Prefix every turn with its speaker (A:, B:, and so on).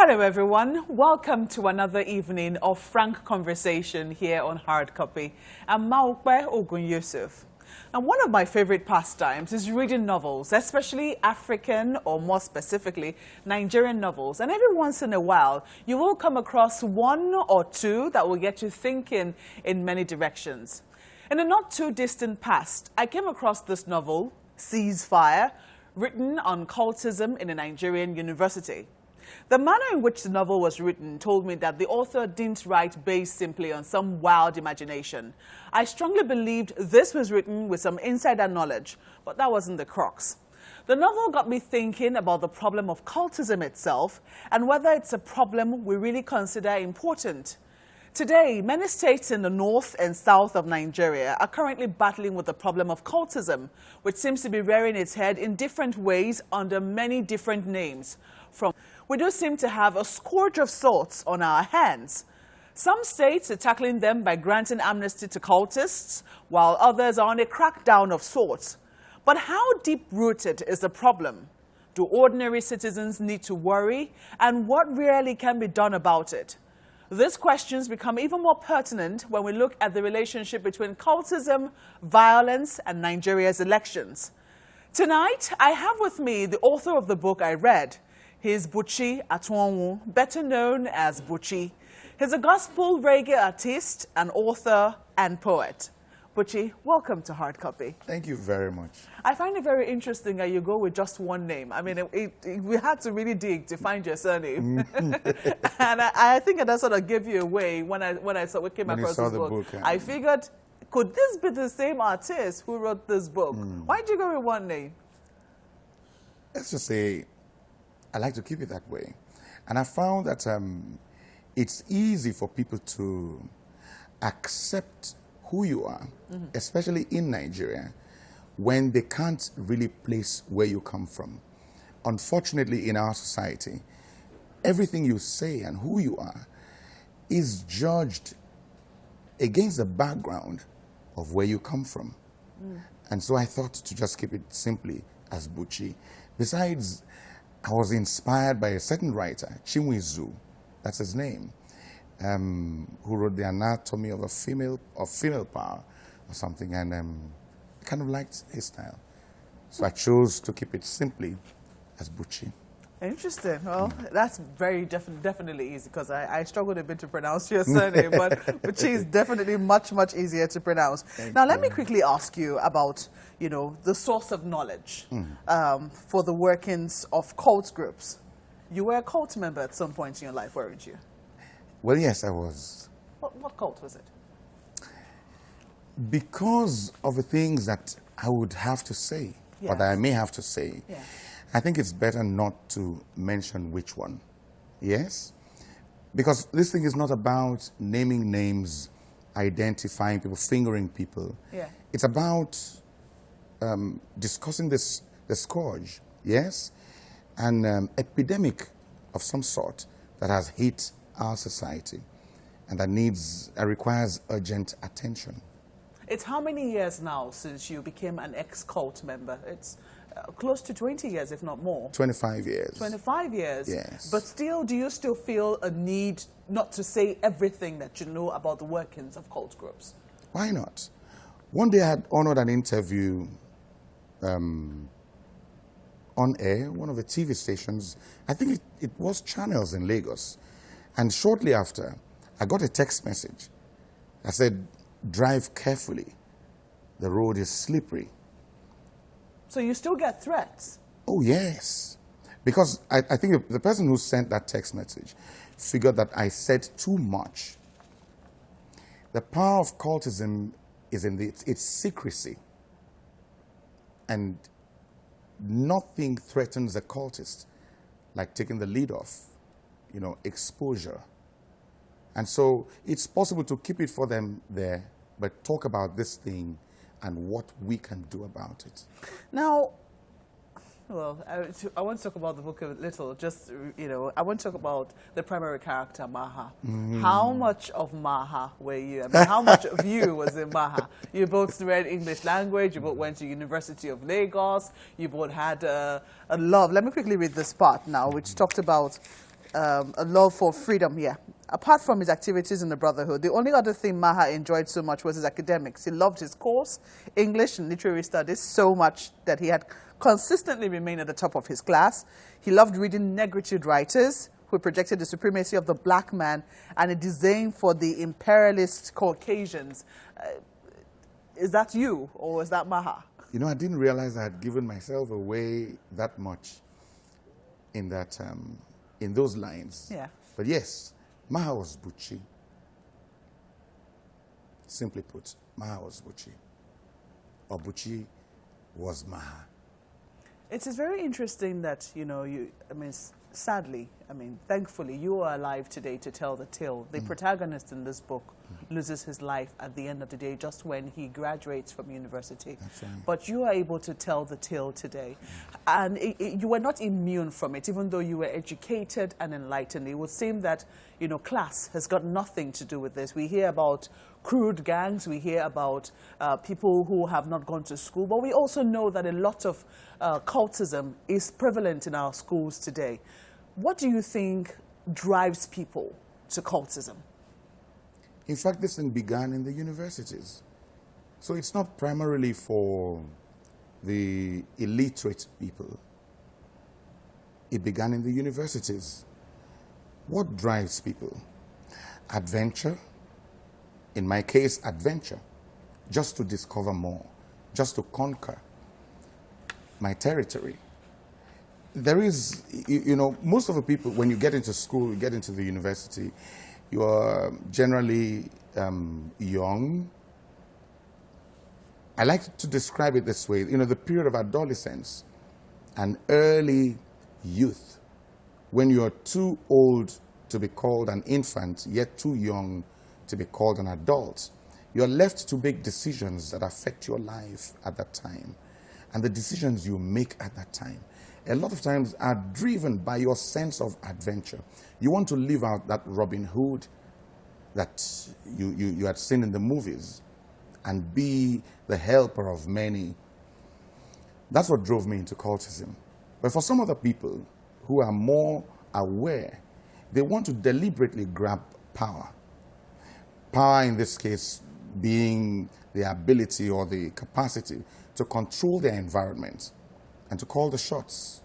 A: Hello everyone, welcome to another evening of frank conversation here on Hard Copy. I'm Maukwe Ogun Yusuf. And one of my favorite pastimes is reading novels, especially African or more specifically Nigerian novels. And every once in a while, you will come across one or two that will get you thinking in many directions. In a not too distant past, I came across this novel, Ceasefire, written on cultism in a Nigerian university. The manner in which the novel was written told me that the author didn't write based simply on some wild imagination. I strongly believed this was written with some insider knowledge, but that wasn't the crux. The novel got me thinking about the problem of cultism itself and whether it's a problem we really consider important. Today, many states in the north and south of Nigeria are currently battling with the problem of cultism, which seems to be rearing its head in different ways under many different names. We do seem to have a scourge of sorts on our hands. Some states are tackling them by granting amnesty to cultists, while others are on a crackdown of sorts. But how deep-rooted is the problem? Do ordinary citizens need to worry? And what really can be done about it? These questions become even more pertinent when we look at the relationship between cultism, violence, and Nigeria's elections. Tonight, I have with me the author of the book I read. He's Pt.1, better known as Buchi. He's a gospel reggae artist, an author, and poet. Buchi, welcome to Hard Copy.
B: Thank you very much.
A: I find it very interesting that you go with just one name. I mean, we had to really dig to find your surname. And I think that sort of gave you away when I came across this book. I figured, could this be the same artist who wrote this book? Why did you go with one name?
B: Let's just say, I like to keep it that way. And I found that it's easy for people to accept who you are, especially in Nigeria, when they can't really place where you come from. Unfortunately, in our society, everything you say and who you are is judged against the background of where you come from. And so I thought to just keep it simply as Buchi. Besides, I was inspired by a certain writer, Chinwezu, that's his name, who wrote The Anatomy of Female Power or something, and I kind of liked his style. So I chose to keep it simply as Buchi.
A: Interesting. Well, that's very definitely easy because I struggled a bit to pronounce your surname, but Buchi is definitely much easier to pronounce. Let me quickly ask you about, the source of knowledge for the workings of cult groups. You were a cult member at some point in your life, weren't you?
B: Well, yes, I was.
A: What cult was it?
B: Because of the things that I would have to say, or that I may have to say, I think it's better not to mention which one. Yes? Because this thing is not about naming names, identifying people, fingering people. It's about discussing the scourge, yes? An epidemic of some sort that has hit our society and that requires urgent attention.
A: It's how many years now since you became an ex-cult member? It's close to 20 years, if not more.
B: 25 years.
A: 25 years?
B: Yes.
A: But still, do you still feel a need not to say everything that you know about the workings of cult groups?
B: Why not? One day I had honored an interview on air, one of the TV stations. I think it was Channels in Lagos. And shortly after, I got a text message. I said, "Drive carefully. The road is slippery."
A: So you still get threats?
B: Oh, yes. Because I think the person who sent that text message figured that I said too much. The power of cultism is in its secrecy. And nothing threatens a cultist like taking the lead off, exposure. And so it's possible to keep it for them there, but talk about this thing and what we can do about it.
A: Now, well, I want to talk about the book a little. Just, I want to talk about the primary character, Maha. How much of Maha were you? I mean, how much of you was in Maha? You both read English language. You both went to University of Lagos. You both had a love. Let me quickly read this part now, which talked about a love for freedom, yeah. Apart from his activities in the Brotherhood, the only other thing Maha enjoyed so much was his academics. He loved his course, English and literary studies, so much that he had consistently remained at the top of his class. He loved reading negritude writers who projected the supremacy of the black man and a disdain for the imperialist Caucasians. Is that you, or is that Maha?
B: You know, I didn't realize I had given myself away that much in that, in those lines.
A: Yeah.
B: But yes, Maha was Buchi. Simply put, Maha was Buchi. Or Buchi was Maha.
A: It is very interesting that, you know, sadly, thankfully, you are alive today to tell the tale. The protagonist in this book loses his life at the end of the day, just when he graduates from university.
B: That's right.
A: But you are able to tell the tale today. And you were not immune from it, even though you were educated and enlightened. It would seem that, you know, class has got nothing to do with this. We hear about crude gangs, we hear about people who have not gone to school, but we also know that a lot of cultism is prevalent in our schools today. What do you think drives people to cultism?
B: In fact, this thing began in the universities. So it's not primarily for the illiterate people. It began in the universities. What drives people? Adventure. In my case, adventure. Just to discover more. Just to conquer my territory. There is, you know, most of the people, when you get into school, you get into the university, you are generally young. I like to describe it this way. You know, the period of adolescence and early youth, when you're too old to be called an infant, yet too young to be called an adult. You're left to make decisions that affect your life at that time. And the decisions you make at that time, a lot of times are driven by your sense of adventure. You want to live out that Robin Hood that you had seen in the movies and be the helper of many. That's what drove me into cultism. But for some other people who are more aware, they want to deliberately grab power. Power in this case being the ability or the capacity to control their environment and to call the shots.